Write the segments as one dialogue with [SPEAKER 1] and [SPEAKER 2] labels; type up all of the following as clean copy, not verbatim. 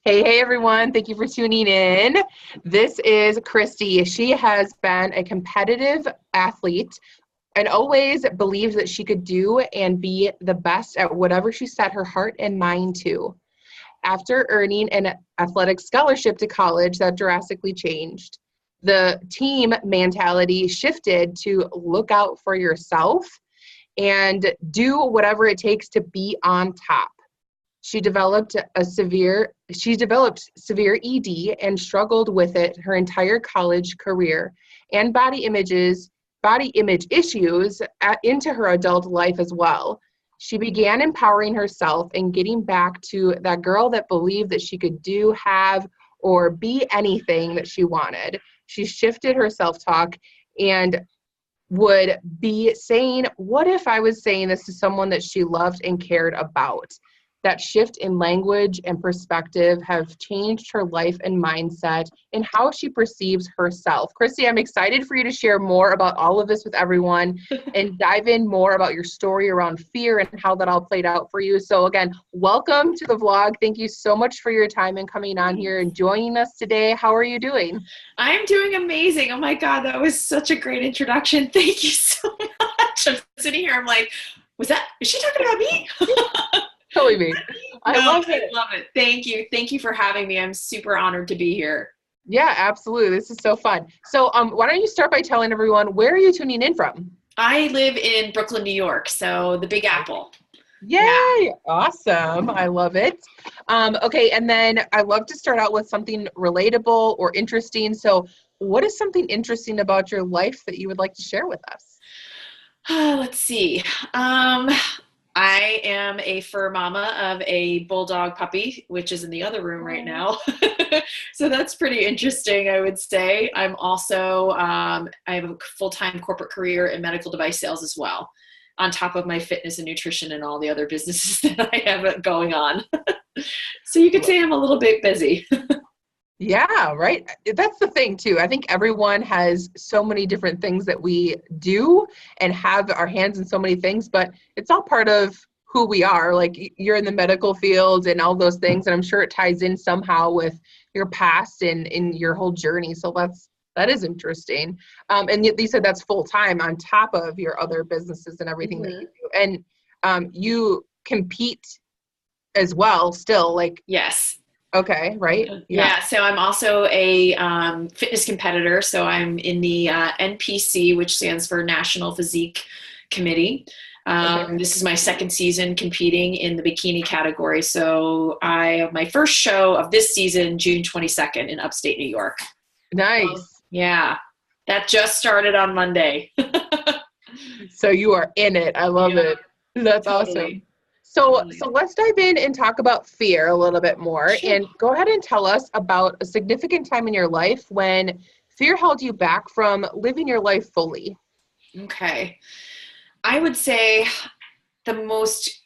[SPEAKER 1] Hey, everyone. Thank you for tuning in. This is Christy. She has been a competitive athlete and always believed that she could do and be the best at whatever she set her heart and mind to. After earning an athletic scholarship to college, that drastically changed. The team mentality shifted to look out for yourself and do whatever it takes to be on top. She developed severe ED and struggled with it her entire college career, and body image issues into her adult life as well. She began empowering herself and getting back to that girl that believed that she could do, have, or be anything that she wanted. She shifted her self-talk and would be saying, what if I was saying this to someone that she loved and cared about? That shift in language and perspective have changed her life and mindset and how she perceives herself. Christy, I'm excited for you to share more about all of this with everyone and dive in more about your story around fear and how that all played out for you. So again, welcome to the vlog. Thank you so much for your time and coming on here and joining us today. How are you doing?
[SPEAKER 2] I'm doing amazing. Oh my God, that was such a great introduction. Thank you so much. I'm sitting here, I'm like, is she talking about me?
[SPEAKER 1] Totally me. I love it.
[SPEAKER 2] Thank you. Thank you for having me. I'm super honored to be here.
[SPEAKER 1] Yeah, absolutely. This is so fun. So why don't you start by telling everyone, where are you tuning in from?
[SPEAKER 2] I live in Brooklyn, New York, so the Big Apple.
[SPEAKER 1] Yay! Yeah. Awesome. I love it. Okay, and then I love to start out with something relatable or interesting. So what is something interesting about your life that you would like to share with us?
[SPEAKER 2] Let's see. I am a fur mama of a bulldog puppy, which is in the other room right now. So that's pretty interesting, I would say. I'm also, I have a full-time corporate career in medical device sales as well, on top of my fitness and nutrition and all the other businesses that I have going on. So you could say I'm a little bit busy.
[SPEAKER 1] Yeah, right. That's the thing too. I think everyone has so many different things that we do and have our hands in so many things, but it's all part of who we are. Like you're in the medical field and all those things, and I'm sure it ties in somehow with your past and in your whole journey. So that is interesting. And you said that's full time on top of your other businesses and everything that you do. And you compete as well still, like.
[SPEAKER 2] Yes.
[SPEAKER 1] Okay, right?
[SPEAKER 2] Yeah, so I'm also a fitness competitor. So I'm in the NPC, which stands for National Physique Committee. This is my second season competing in the bikini category. So I have my first show of this season, June 22nd in upstate New York.
[SPEAKER 1] Nice.
[SPEAKER 2] Yeah, that just started on Monday.
[SPEAKER 1] So you are in it. I love it. That's
[SPEAKER 2] totally.
[SPEAKER 1] Awesome. So let's dive in and talk about fear a little bit more. Sure. And go ahead and tell us about a significant time in your life when fear held you back from living your life fully.
[SPEAKER 2] Okay. I would say the most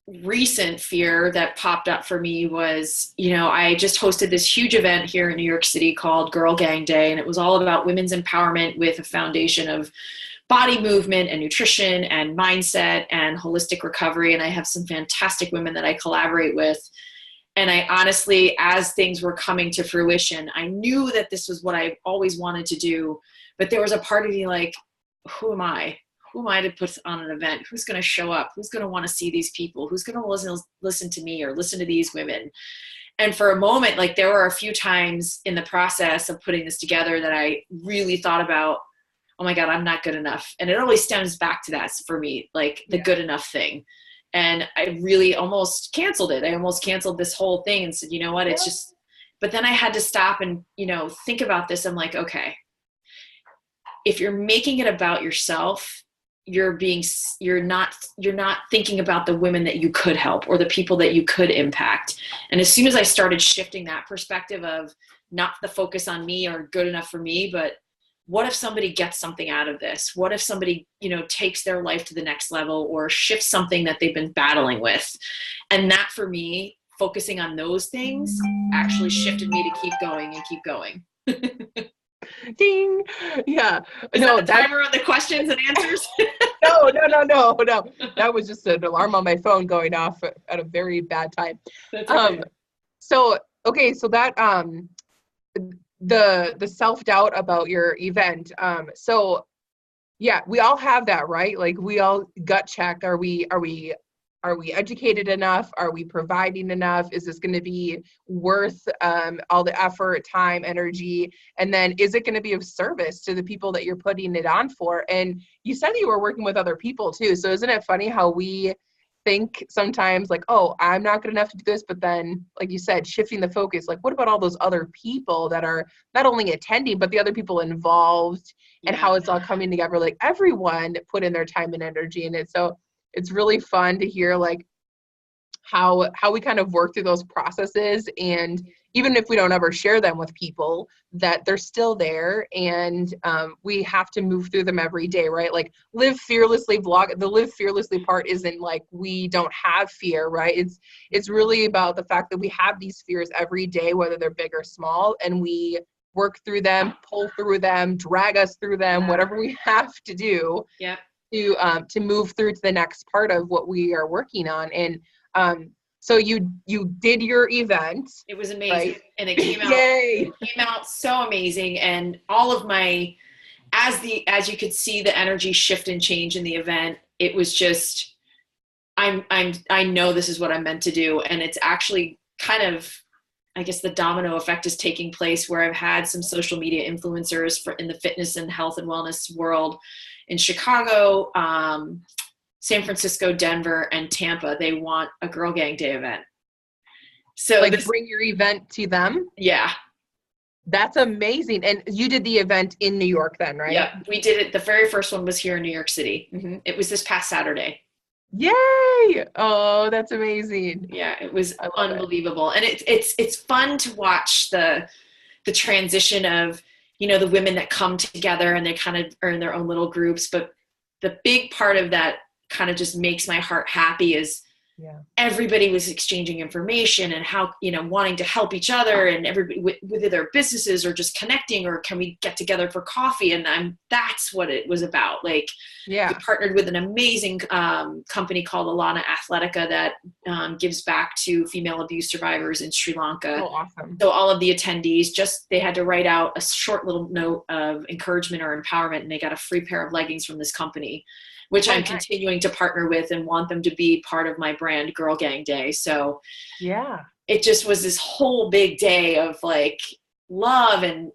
[SPEAKER 2] recent fear that popped up for me was, I just hosted this huge event here in New York City called Girl Gang Day, and it was all about women's empowerment with a foundation of body movement and nutrition and mindset and holistic recovery. And I have some fantastic women that I collaborate with. And I honestly, as things were coming to fruition, I knew that this was what I always wanted to do. But there was a part of me like, who am I? Who am I to put on an event? Who's going to show up? Who's going to want to see these people? Who's going to listen to me or listen to these women? And for a moment, like there were a few times in the process of putting this together that I really thought about, oh my God, I'm not good enough. And it always stems back to that for me, like the good enough thing. And I really almost canceled it. I almost canceled this whole thing and said, you know what, it's just, but then I had to stop and, think about this. I'm like, okay, if you're making it about yourself, you're not thinking about the women that you could help or the people that you could impact. And as soon as I started shifting that perspective of not the focus on me or good enough for me, but what if somebody gets something out of this? What if somebody, takes their life to the next level or shifts something that they've been battling with? And that for me, focusing on those things actually shifted me to keep going and keep going.
[SPEAKER 1] Ding. Yeah.
[SPEAKER 2] Is that the timer on the questions and answers?
[SPEAKER 1] No. That was just an alarm on my phone going off at a very bad time.
[SPEAKER 2] That's okay.
[SPEAKER 1] So Okay, so that the self-doubt about your event. So yeah, we all have that, right? Like we all gut check. Are we educated enough? Are we providing enough? Is this going to be worth all the effort, time, energy? And then is it going to be of service to the people that you're putting it on for? And you said you were working with other people too. So isn't it funny how we think sometimes like, oh, I'm not good enough to do this, but then, like you said, shifting the focus, like what about all those other people that are not only attending, but the other people involved and how it's all coming together? Like everyone put in their time and energy in it. So it's really fun to hear like how we kind of work through those processes, and even if we don't ever share them with people, that they're still there, and we have to move through them every day, right? Like live fearlessly vlog, the live fearlessly part isn't like we don't have fear, right? It's really about the fact that we have these fears every day, whether they're big or small, and we work through them, pull through them, drag us through them, whatever we have to do to move through to the next part of what we are working on. And so you did your event.
[SPEAKER 2] It was amazing,
[SPEAKER 1] right?
[SPEAKER 2] and it came out.
[SPEAKER 1] Yay!
[SPEAKER 2] It came out so amazing, and all of my, as you could see, the energy shift and change in the event. It was just, I know this is what I'm meant to do, and it's actually kind of, I guess the domino effect is taking place where I've had some social media influencers in the fitness and health and wellness world in Chicago, San Francisco, Denver, and Tampa. They want a Girl Gang Day event. So
[SPEAKER 1] like bring your event to them?
[SPEAKER 2] Yeah.
[SPEAKER 1] That's amazing. And you did the event in New York then, right?
[SPEAKER 2] Yeah, we did it. The very first one was here in New York City. Mm-hmm. It was this past Saturday.
[SPEAKER 1] Yay! Oh, that's amazing.
[SPEAKER 2] Yeah, it was unbelievable. And it's fun to watch the transition of, the women that come together and they kind of are in their own little groups. But the big part of that kind of just makes my heart happy is everybody was exchanging information and how, wanting to help each other, and everybody, whether their businesses or just connecting, or can we get together for coffee? And that's what it was about. Like, we partnered with an amazing company called Alana Athletica that gives back to female abuse survivors in Sri Lanka.
[SPEAKER 1] Oh, awesome.
[SPEAKER 2] So all of the attendees, they had to write out a short little note of encouragement or empowerment, and they got a free pair of leggings from this company, which I'm continuing to partner with and want them to be part of my brand, Girl Gang Day. So it just was this whole big day of like love and,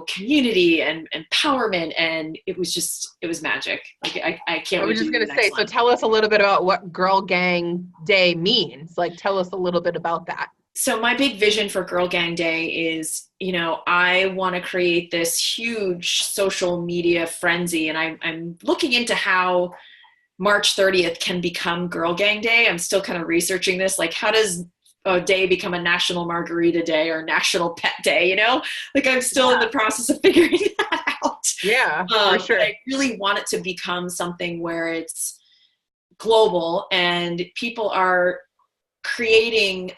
[SPEAKER 2] community and empowerment. And it was magic. Like I can't wait.
[SPEAKER 1] I was just going to say, so tell us a little bit about what Girl Gang Day means. Like, tell us a little bit about that.
[SPEAKER 2] So my big vision for Girl Gang Day is, I want to create this huge social media frenzy, and I'm looking into how March 30th can become Girl Gang Day. I'm still kind of researching this. Like, how does a day become a National Margarita Day or National Pet Day? Like I'm still in the process of figuring that out.
[SPEAKER 1] Yeah, for sure.
[SPEAKER 2] I really want it to become something where it's global and people are creating,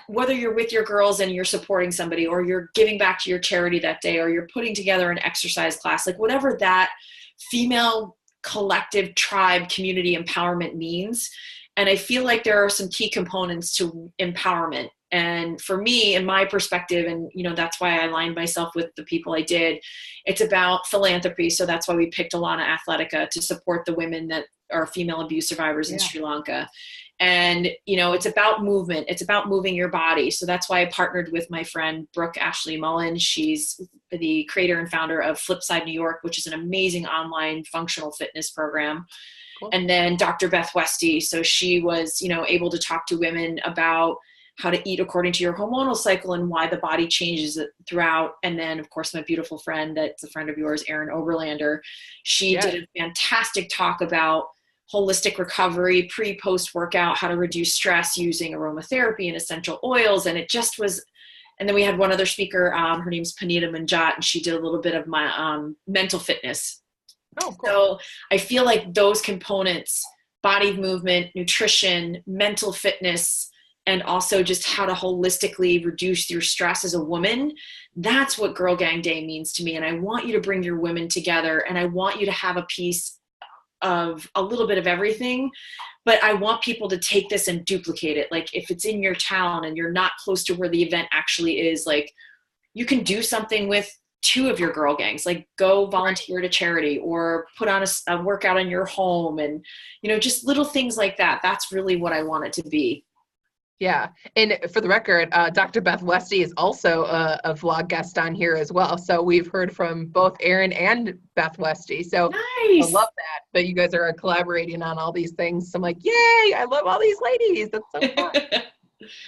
[SPEAKER 2] whether you're with your girls and you're supporting somebody, or you're giving back to your charity that day, or you're putting together an exercise class, like whatever that female collective tribe community empowerment means. And I feel like there are some key components to empowerment. And for me, in my perspective, and that's why I aligned myself with the people I did, it's about philanthropy. So that's why we picked Alana Athletica to support the women that are female abuse survivors in Sri Lanka. And, it's about movement. It's about moving your body. So that's why I partnered with my friend, Brooke Ashley Mullen. She's the creator and founder of Flipside New York, which is an amazing online functional fitness program. Cool. And then Dr. Beth Westy. So she was, able to talk to women about how to eat according to your hormonal cycle and why the body changes throughout. And then, of course, my beautiful friend, that's a friend of yours, Erin Oberlander. She did a fantastic talk about holistic recovery, pre-post workout, how to reduce stress using aromatherapy and essential oils. And it just was, and then we had one other speaker, her name's Panita Manjat, and she did a little bit of my mental fitness. Oh, cool. So I feel like those components, body movement, nutrition, mental fitness, and also just how to holistically reduce your stress as a woman, that's what Girl Gang Day means to me. And I want you to bring your women together, and I want you to have a piece of a little bit of everything, but I want people to take this and duplicate it. Like if it's in your town and you're not close to where the event actually is, like you can do something with 2 of your girl gangs, like go volunteer to charity or put on a workout in your home, and, you know, just little things like that. That's really what I want it to be.
[SPEAKER 1] Yeah. And for the record, Dr. Beth Westy is also a vlog guest on here as well. So we've heard from both Erin and Beth Westy. So I
[SPEAKER 2] Nice.
[SPEAKER 1] love that you guys are collaborating on all these things. So I'm like, yay, I love all these ladies. That's so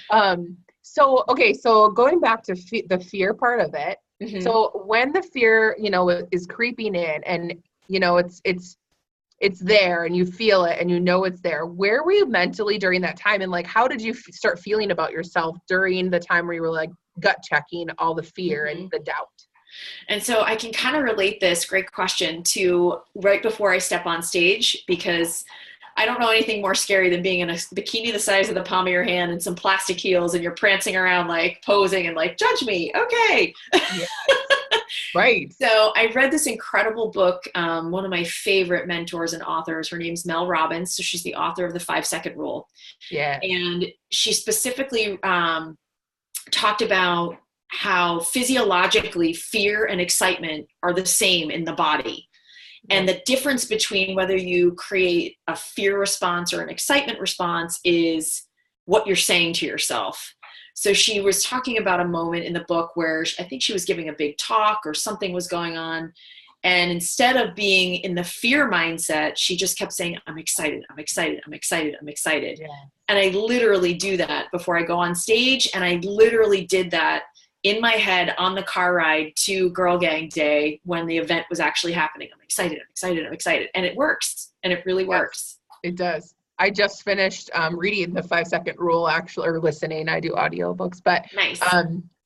[SPEAKER 1] fun. So going back to the fear part of it.
[SPEAKER 2] Mm-hmm.
[SPEAKER 1] So when the fear, you know, is creeping in and, you know, it's there and you feel it and you know it's there, where were you mentally during that time? And like, how did you start feeling about yourself during the time where you were like gut checking all the fear and the doubt?
[SPEAKER 2] And so I can kind of relate this, great question, to right before I step on stage, because I don't know anything more scary than being in a bikini the size of the palm of your hand and some plastic heels and you're prancing around like posing and like, judge me. Okay.
[SPEAKER 1] Yeah. Right.
[SPEAKER 2] So I read this incredible book. One of my favorite mentors and authors, her name's Mel Robbins. So she's the author of the 5-Second Rule.
[SPEAKER 1] Yeah.
[SPEAKER 2] And she specifically talked about how physiologically fear and excitement are the same in the body. And the difference between whether you create a fear response or an excitement response is what you're saying to yourself. So she was talking about a moment in the book where I think she was giving a big talk or something was going on. And instead of being in the fear mindset, she just kept saying, I'm excited, I'm excited, I'm excited, I'm excited. Yeah. And I literally do that before I go on stage. And I literally did that in my head on the car ride to Girl Gang Day when the event was actually happening. I'm excited, I'm excited, I'm excited. And it works. And it really works.
[SPEAKER 1] It does. I just finished reading the 5-Second Rule, actually, or listening. I do audiobooks, but
[SPEAKER 2] nice.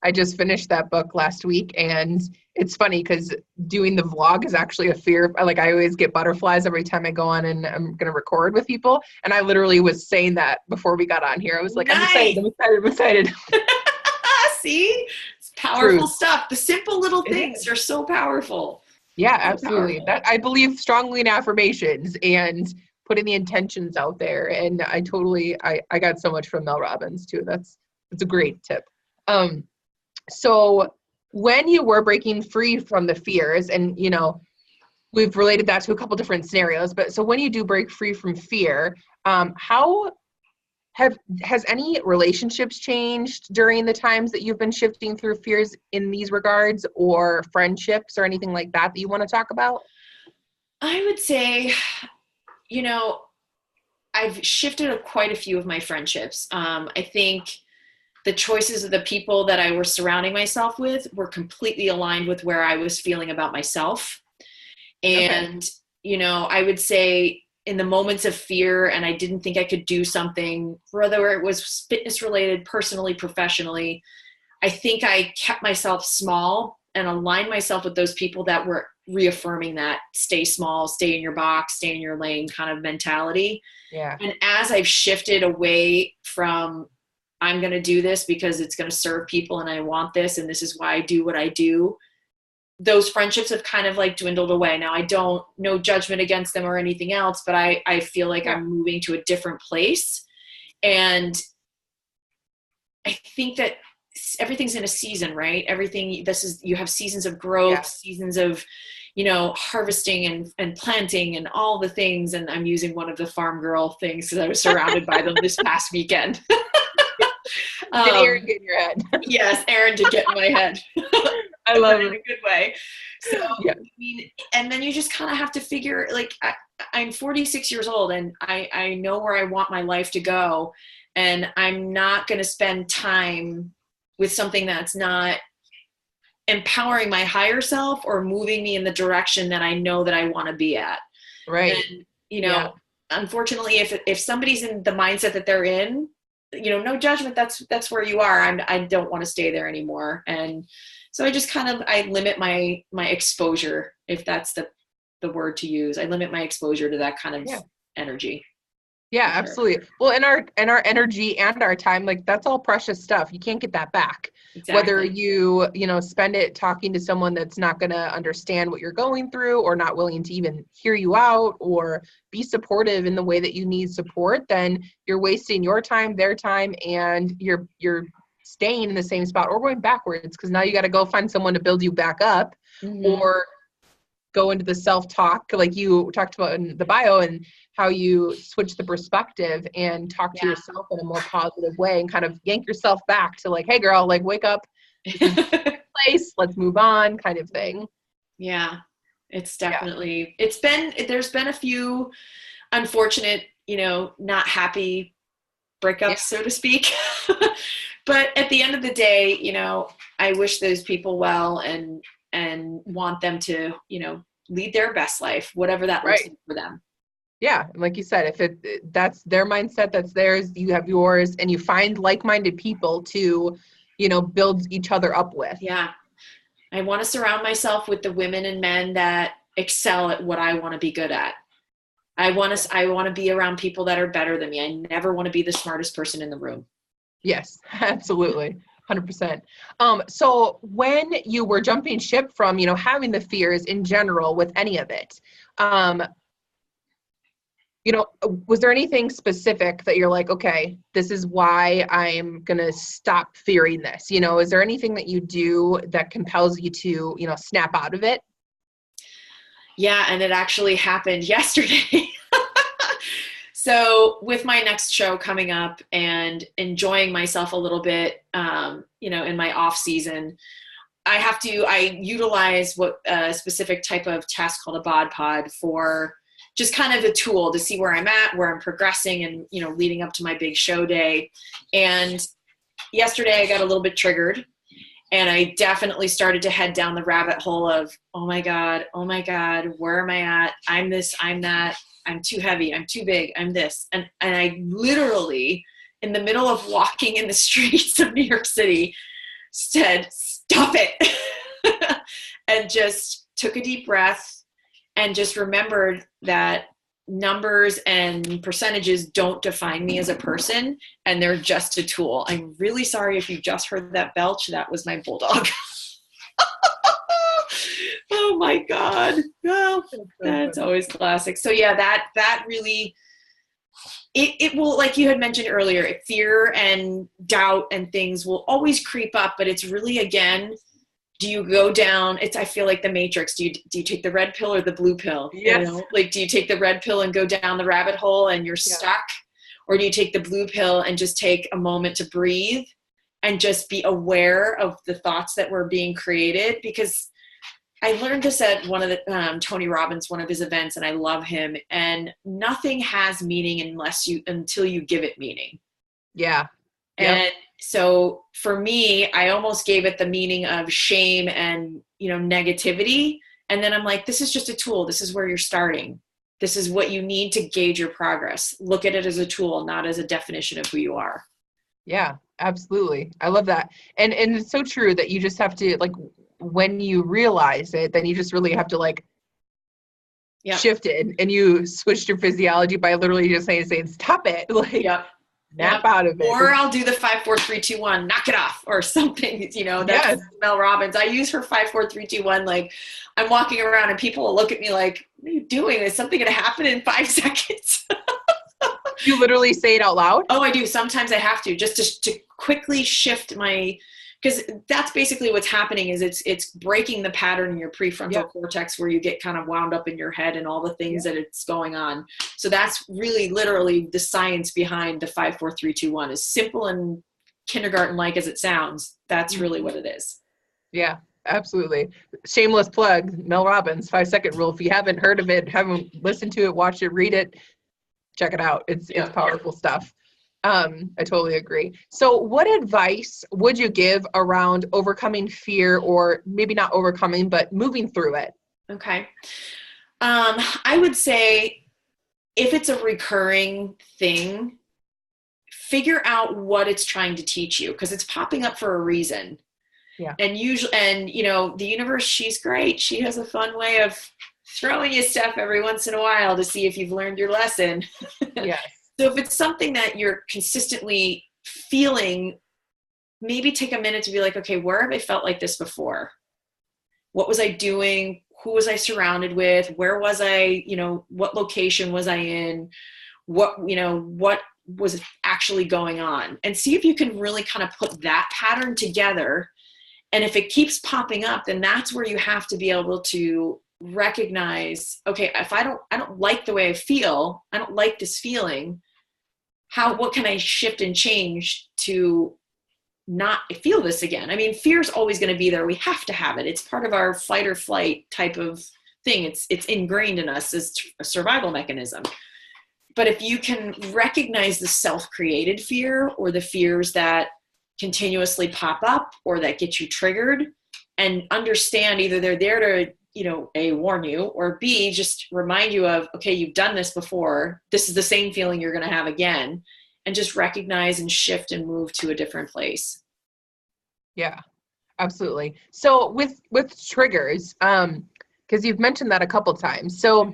[SPEAKER 1] I just finished that book last week. And it's funny because doing the vlog is actually a fear. Like I always get butterflies every time I go on and I'm going to record with people. And I literally was saying that before we got on here. I was like, nice. I'm excited.
[SPEAKER 2] See, it's powerful stuff. The simple little things are so powerful.
[SPEAKER 1] Yeah, absolutely. That I believe strongly in affirmations and putting the intentions out there. And I got so much from Mel Robbins too. That's a great tip. So when you were breaking free from the fears, and you know, we've related that to a couple different scenarios, but so when you do break free from fear, has any relationships changed during the times that you've been shifting through fears in these regards, or friendships or anything like that you want to talk about?
[SPEAKER 2] I would say, you know, I've shifted quite a few of my friendships. I think the choices of the people that I was surrounding myself with were completely aligned with where I was feeling about myself. And, you know, I would say in the moments of fear and I didn't think I could do something, whether it was fitness related, personally, professionally, I think I kept myself small and aligned myself with those people that were reaffirming that stay small, stay in your box, stay in your lane kind of mentality.
[SPEAKER 1] Yeah.
[SPEAKER 2] And as I've shifted away from I'm going to do this because it's going to serve people and I want this and this is why I do what I do, those friendships have kind of like dwindled away. Now no judgment against them or anything else, but I feel like I'm moving to a different place. And I think that everything's in a season, right? You have seasons of growth, seasons of, you know, harvesting and planting and all the things. And I'm using one of the farm girl things because I was surrounded by them this past weekend.
[SPEAKER 1] Did Erin get in your head?
[SPEAKER 2] Yes, Erin did get in my head.
[SPEAKER 1] I love it.
[SPEAKER 2] In a good way. So, I mean, and then you just kind of have to figure, like, I'm 46 years old and I know where I want my life to go. And I'm not going to spend time with something that's not empowering my higher self or moving me in the direction that I know that I want to be at.
[SPEAKER 1] Right.
[SPEAKER 2] And, you know, unfortunately, if somebody's in the mindset that they're in, you know, no judgment, that's where you are. I don't want to stay there anymore. And so I just I limit my exposure, if that's the word to use. I limit my exposure to that kind of energy.
[SPEAKER 1] Yeah,
[SPEAKER 2] for sure.
[SPEAKER 1] absolutely. Well, and our energy and our time, like that's all precious stuff. You can't get that back. Whether
[SPEAKER 2] Exactly.
[SPEAKER 1] spend it talking to someone that's not going to understand what you're going through or not willing to even hear you out or be supportive in the way that you need support, then you're wasting your time, their time, and you're staying in the same spot or going backwards because now you got to go find someone to build you back up
[SPEAKER 2] Mm-hmm.
[SPEAKER 1] or go into the self-talk like you talked about in the bio and how you switch the perspective and talk to yourself in a more positive way and kind of yank yourself back to like, hey girl, like wake up, this is
[SPEAKER 2] Yeah.
[SPEAKER 1] place, let's move on kind of thing.
[SPEAKER 2] Yeah, it's
[SPEAKER 1] Yeah.
[SPEAKER 2] definitely, there's been a few unfortunate, not happy
[SPEAKER 1] Yeah.
[SPEAKER 2] breakups, so to speak. But at the end of the day, I wish those people well and want them to, lead their best life, whatever that looks
[SPEAKER 1] Right.
[SPEAKER 2] like for them.
[SPEAKER 1] Yeah. And like you said, if that's their mindset, that's theirs, you have yours, and you find like-minded people to, build each other up with.
[SPEAKER 2] Yeah. I want to surround myself with the women and men that excel at what I want to be good at. I want to be around people that are better than me. I never want to be the smartest person in the room.
[SPEAKER 1] Yes, absolutely. 100%. So when you were jumping ship from, having the fears in general with any of it, um, was there anything specific that you're like, okay, this is why I'm going to stop fearing this? Is there anything that you do that compels you to, snap out of it?
[SPEAKER 2] Yeah, and it actually happened yesterday. So with my next show coming up and enjoying myself a little bit, in my off season, I utilize what a specific type of test called a bod pod for just kind of a tool to see where I'm at, where I'm progressing and, leading up to my big show day. And yesterday I got a little bit triggered and I definitely started to head down the rabbit hole of, oh my God, where am I at? I'm this, I'm that, I'm too heavy, I'm too big, I'm this. And I literally, in the middle of walking in the streets of New York City, said, stop it. And just took a deep breath and just remembered that numbers and percentages don't define me as a person and they're just a tool. I'm really sorry if you just heard that belch. That was my bulldog. Oh my God. Well, that's always classic. So yeah, that really, it will, like you had mentioned earlier, fear and doubt and things will always creep up, but it's really, again, do you go down? I feel like the Matrix. Do you take the red pill or the blue pill?
[SPEAKER 1] Yes.
[SPEAKER 2] Like, do you take the red pill and go down the rabbit hole and you're stuck? Or do you take the blue pill and just take a moment to breathe and just be aware of the thoughts that were being created? Because I learned this at one of the Tony Robbins, one of his events, and I love him. And nothing has meaning until you give it meaning.
[SPEAKER 1] Yeah.
[SPEAKER 2] Yep. And so for me, I almost gave it the meaning of shame and, negativity. And then I'm like, this is just a tool. This is where you're starting. This is what you need to gauge your progress. Look at it as a tool, not as a definition of who you are.
[SPEAKER 1] Yeah, absolutely. I love that. And it's so true that you just have to, like, when you realize it, then you just really have to shift it and you switched your physiology by literally just saying, stop it. Like, nap out of it.
[SPEAKER 2] Or I'll do the 5, 4, 3, 2, 1, knock it off or something, that's Mel Robbins. I use her 5, 4, 3, 2, 1. Like I'm walking around and people will look at me like, what are you doing? Is something going to happen in 5 seconds?
[SPEAKER 1] You literally say it out loud?
[SPEAKER 2] Oh, I do. Sometimes I have to just to quickly shift because that's basically what's happening is it's breaking the pattern in your prefrontal cortex where you get kind of wound up in your head and all the things that it's going on. So that's really literally the science behind the 5, 4, 3, 2, 1. As simple and kindergarten-like as it sounds, that's really what it is.
[SPEAKER 1] Yeah, absolutely. Shameless plug, Mel Robbins, 5-second rule. If you haven't heard of it, haven't listened to it, watch it, read it, check it out. It's powerful stuff. I totally agree. So what advice would you give around overcoming fear, or maybe not overcoming, but moving through it?
[SPEAKER 2] Okay. I would say if it's a recurring thing, figure out what it's trying to teach you because it's popping up for a reason.
[SPEAKER 1] Yeah.
[SPEAKER 2] And the universe, she's great. She has a fun way of throwing you stuff every once in a while to see if you've learned your lesson.
[SPEAKER 1] Yes.
[SPEAKER 2] So if it's something that you're consistently feeling, maybe take a minute to be like, okay, where have I felt like this before? What was I doing? Who was I surrounded with? Where was I? What location was I in? What was actually going on? And see if you can really kind of put that pattern together. And if it keeps popping up, then that's where you have to be able to recognize, okay, if I don't like the way I feel, I don't like this feeling, what can I shift and change to not feel this again? I mean, fear is always going to be there. We have to have it. It's part of our fight or flight type of thing. It's ingrained in us as a survival mechanism. But if you can recognize the self-created fear or the fears that continuously pop up or that get you triggered, and understand either they're there to, A, warn you, or B, just remind you of, okay, you've done this before. This is the same feeling you're going to have again. And just recognize and shift and move to a different place.
[SPEAKER 1] Yeah, absolutely. So with triggers, because you've mentioned that a couple times. So,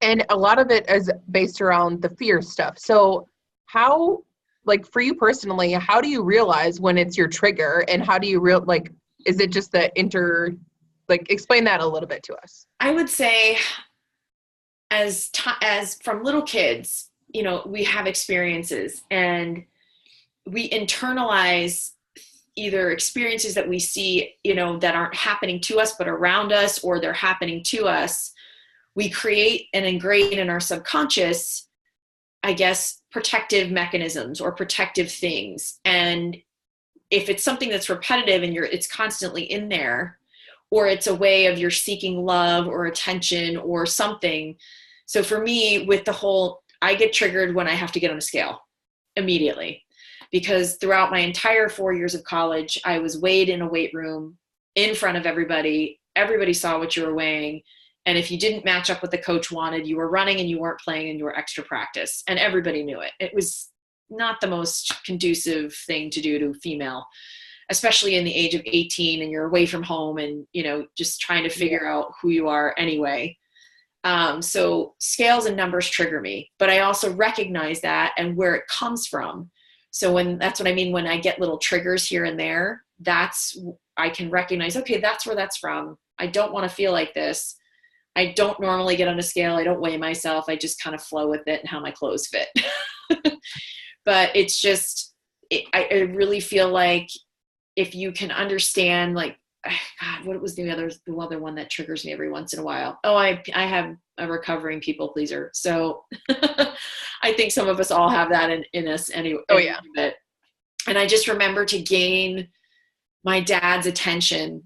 [SPEAKER 1] and a lot of it is based around the fear stuff. So how, like for you personally, how do you realize when it's your trigger, and how do you is it just explain that a little bit to us?
[SPEAKER 2] I would say as from little kids, we have experiences and we internalize either experiences that we see, that aren't happening to us, but around us, or they're happening to us. We create and ingrain in our subconscious, I guess, protective mechanisms or protective things. And if it's something that's repetitive and it's constantly in there, or it's a way of you're seeking love or attention or something. So for me, I get triggered when I have to get on a scale immediately, because throughout my entire 4 years of college, I was weighed in a weight room in front of everybody. Everybody saw what you were weighing. And if you didn't match up what the coach wanted, you were running and you weren't playing and you were extra practice. And everybody knew it. It was not the most conducive thing to do to a female, especially in the age of 18 and you're away from home and, just trying to figure out who you are anyway. So scales and numbers trigger me, but I also recognize that and where it comes from. So that's what I mean when I get little triggers here and there, I can recognize, okay, that's where that's from. I don't want to feel like this. I don't normally get on a scale. I don't weigh myself. I just kind of flow with it and how my clothes fit. But it's just, I really feel like if you can understand, like, God, what was the other one that triggers me every once in a while? Oh, I have a recovering people pleaser. So I think some of us all have that in us anyway.
[SPEAKER 1] Oh yeah.
[SPEAKER 2] And I just remember to gain my dad's attention.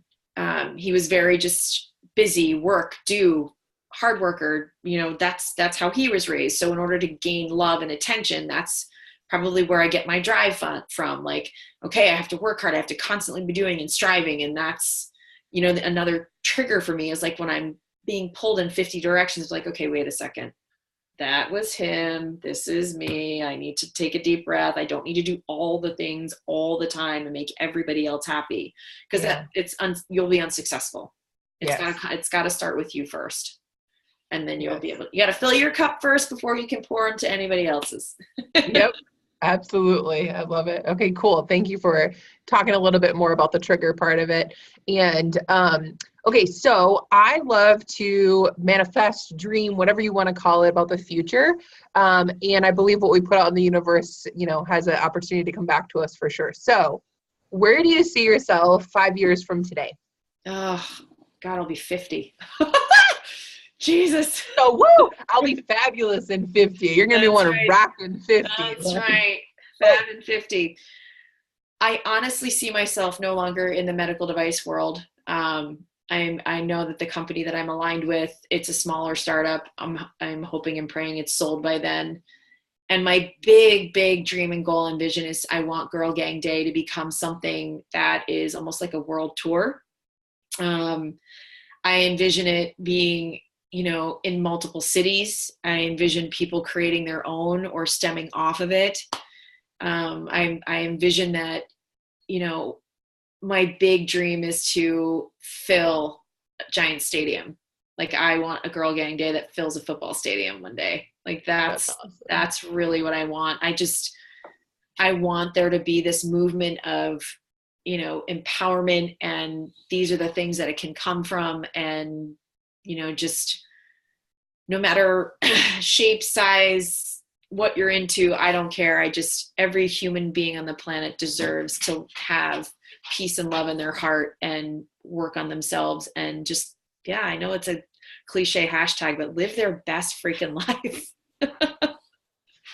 [SPEAKER 2] He was very just busy, hard worker. That's how he was raised. So in order to gain love and attention, that's probably where I get my drive from. Like, okay, I have to work hard. I have to constantly be doing and striving. And that's, another trigger for me is like when I'm being pulled in 50 directions, like, okay, wait a second. That was him. This is me. I need to take a deep breath. I don't need to do all the things all the time and make everybody else happy, because you'll be unsuccessful. It's got to start with you first. And then you got to fill your cup first before you can pour into anybody else's.
[SPEAKER 1] Yep. Absolutely. I love it. Okay, cool. Thank you for talking a little bit more about the trigger part of it. And, okay, so I love to manifest, dream, whatever you want to call it, about the future. And I believe what we put out in the universe, has an opportunity to come back to us for sure. So where do you see yourself 5 years from today?
[SPEAKER 2] Oh, God, I'll be 50. Jesus.
[SPEAKER 1] So, woo! I'll be fabulous in 50. You're going to be one of rocking 50.
[SPEAKER 2] That's right. Fab in 50. I honestly see myself no longer in the medical device world. I know that the company that I'm aligned with, it's a smaller startup. I'm hoping and praying it's sold by then. And my big, big dream and goal and vision is I want Girl Gang Day to become something that is almost like a world tour. I envision it being, in multiple cities. I envision people creating their own or stemming off of it. I envision that, my big dream is to fill a giant stadium. Like I want a Girl Gang Day that fills a football stadium one day. Like
[SPEAKER 1] That's awesome.
[SPEAKER 2] that's really what I want. I want there to be this movement of, you know, empowerment, and these are the things that it can come from. And, you know, just no matter shape, size, what you're into, I don't care. Every human being on the planet deserves to have peace and love in their heart and work on themselves. And just, yeah, I know it's a cliche hashtag, but live their best freaking life.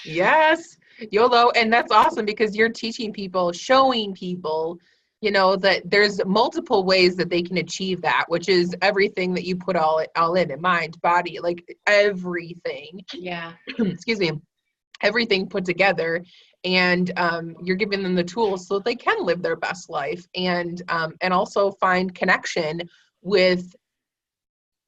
[SPEAKER 1] Yes, YOLO. And that's awesome because you're teaching people, showing people, you know, that there's multiple ways that they can achieve that, which is everything that you put all in mind, body, like everything.
[SPEAKER 2] Yeah.
[SPEAKER 1] Excuse me, everything put together. And you're giving them the tools so they can live their best life, and also find connection with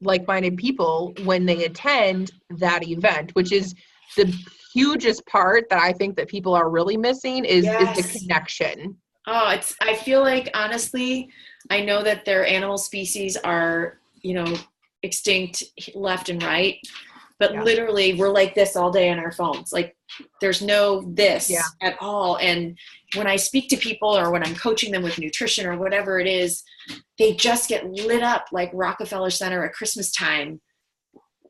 [SPEAKER 1] like-minded people when they attend that event, which is the hugest part that I think that people are really missing is the connection.
[SPEAKER 2] Oh, I feel like, honestly, I know that their animal species are, you know, extinct left and right, but literally we're like this all day on our phones. Like there's no this at all. And when I speak to people or when I'm coaching them with nutrition or whatever it is, they just get lit up like Rockefeller Center at Christmas time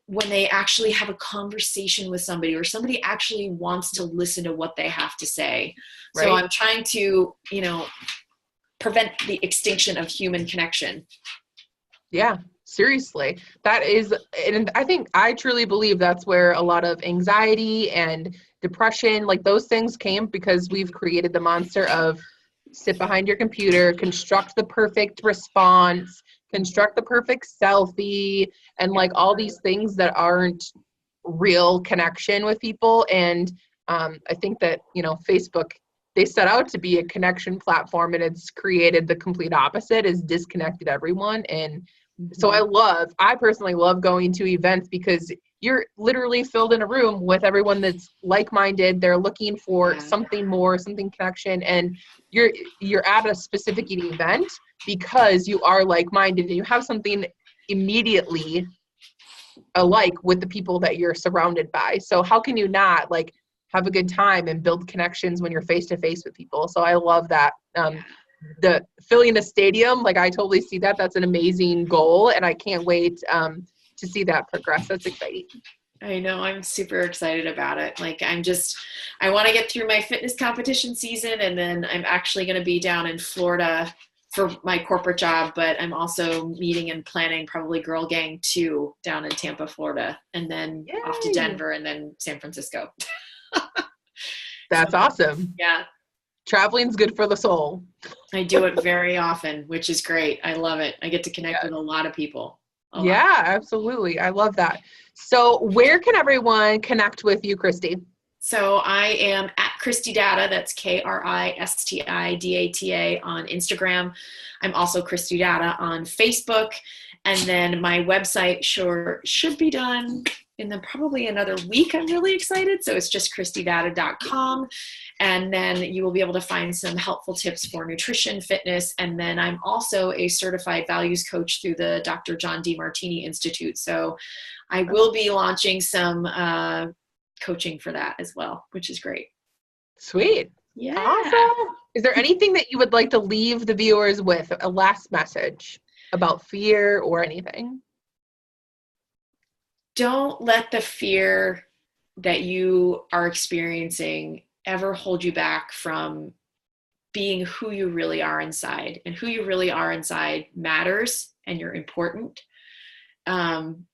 [SPEAKER 2] when they actually have a conversation with somebody, or somebody actually wants to listen to what they have to say. Right. So I'm trying to, you know, prevent the extinction of human connection.
[SPEAKER 1] Yeah, seriously. That is, and I truly believe that's where a lot of anxiety and depression, like those things came because we've created the monster of sit behind your computer, construct the perfect response, construct the perfect selfie, and like all these things that aren't real connection with people. And I think that, you know, Facebook, they set out to be a connection platform, and it's created the complete opposite, is disconnected everyone. And so I personally love going to events because you're literally filled in a room with everyone that's like-minded. They're looking for something more, something connection, and you're at a specific event because you are like-minded and you have something immediately alike with the people that you're surrounded by. So how can you not like have a good time and build connections when you're face-to-face with people? So I love that. The filling a stadium, like I totally see that. That's an amazing goal, and I can't wait to see that progress. That's exciting.
[SPEAKER 2] I know, I'm super excited about it. Like I want to get through my fitness competition season, and then I'm actually going to be down in Florida for my corporate job, but I'm also meeting and planning probably Girl Gang 2 down in Tampa, Florida, and then off to Denver and then San Francisco.
[SPEAKER 1] That's awesome.
[SPEAKER 2] Yeah.
[SPEAKER 1] Traveling's good for the soul.
[SPEAKER 2] I do it very often, which is great. I love it. I get to connect with a lot of people.
[SPEAKER 1] Yeah, absolutely. I love that. So where can everyone connect with you, Kristi?
[SPEAKER 2] So I am at Krisit Data. That's KRISTIDATA on Instagram. I'm also Krisit Data on Facebook. And then my website should be done in probably another week. I'm really excited. So it's just kristidata.com. And then you will be able to find some helpful tips for nutrition, fitness. And then I'm also a certified values coach through the Dr. John DeMartini Institute. So I will be launching some coaching for that as well, which is great.
[SPEAKER 1] Sweet.
[SPEAKER 2] Yeah.
[SPEAKER 1] Awesome. Is there anything that you would like to leave the viewers with, a last message about fear or anything?
[SPEAKER 2] Don't let the fear that you are experiencing ever hold you back from being who you really are inside. And who you really are inside matters, and you're important. And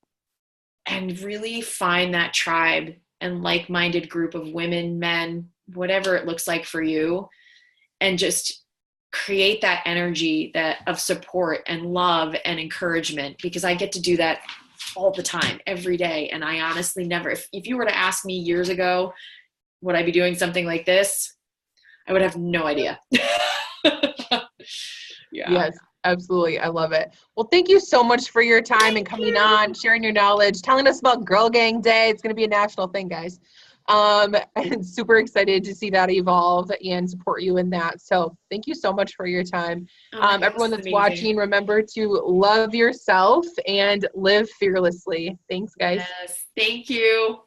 [SPEAKER 2] really find that tribe and like-minded group of women, men, whatever it looks like for you, and just create that energy of support and love and encouragement, because I get to do that all the time, every day. And I honestly never, if you were to ask me years ago, would I be doing something like this? I would have no idea.
[SPEAKER 1] Yes, absolutely. I love it. Well, thank you so much for your time and coming on, sharing your knowledge, telling us about Girl Gang Day. It's going to be a national thing, guys. I'm super excited to see that evolve and support you in that. So thank you so much for your time. Everyone that's watching, remember to love yourself and live fearlessly. Thanks, guys.
[SPEAKER 2] Yes, thank you.